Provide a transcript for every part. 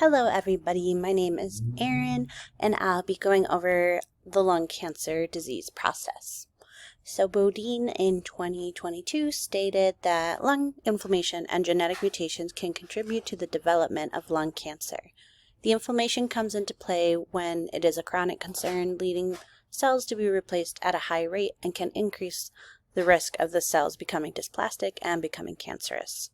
Hello everybody, my name is Erin and I'll be going over the lung cancer disease process. So Bodine in 2022 stated that lung inflammation and genetic mutations can contribute to the development of lung cancer. The inflammation comes into play when it is a chronic concern, leading cells to be replaced at a high rate and can increase the risk of the cells becoming dysplastic and becoming cancerous.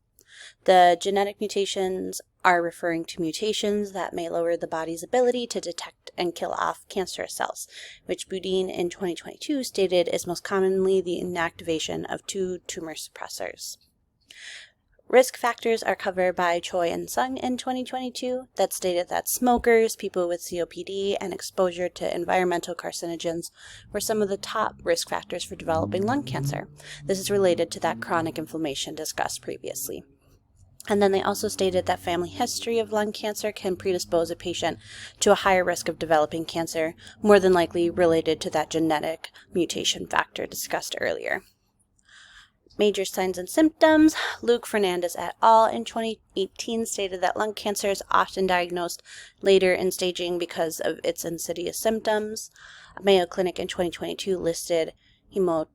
The genetic mutations are referring to mutations that may lower the body's ability to detect and kill off cancerous cells, which Bodine in 2022 stated is most commonly the inactivation of two tumor suppressors. Risk factors are covered by Choi and Sung in 2022 that stated that smokers, people with COPD, and exposure to environmental carcinogens were some of the top risk factors for developing lung cancer. This is related to that chronic inflammation discussed previously. And then they also stated that family history of lung cancer can predispose a patient to a higher risk of developing cancer, more than likely related to that genetic mutation factor discussed earlier. Major signs and symptoms. Luke Fernandez et al. In 2018 stated that lung cancer is often diagnosed later in staging because of its insidious symptoms. Mayo Clinic in 2022 listed hemoptysis,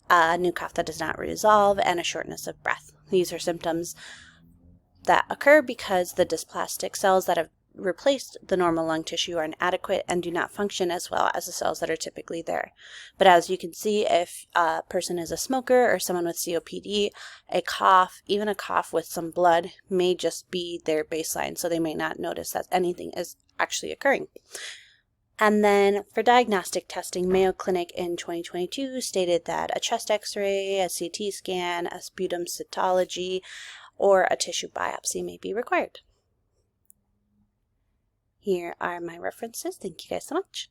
a new cough that does not resolve, and a shortness of breath. These are symptoms that occur because the dysplastic cells that have replaced the normal lung tissue are inadequate and do not function as well as the cells that are typically there. But as you can see, if a person is a smoker or someone with COPD, a cough, even a cough with some blood, may just be their baseline, so they may not notice that anything is actually occurring. And then for diagnostic testing, Mayo Clinic in 2022 stated that a chest x-ray, a CT scan, a sputum cytology, or a tissue biopsy may be required. Here are my references. Thank you guys so much.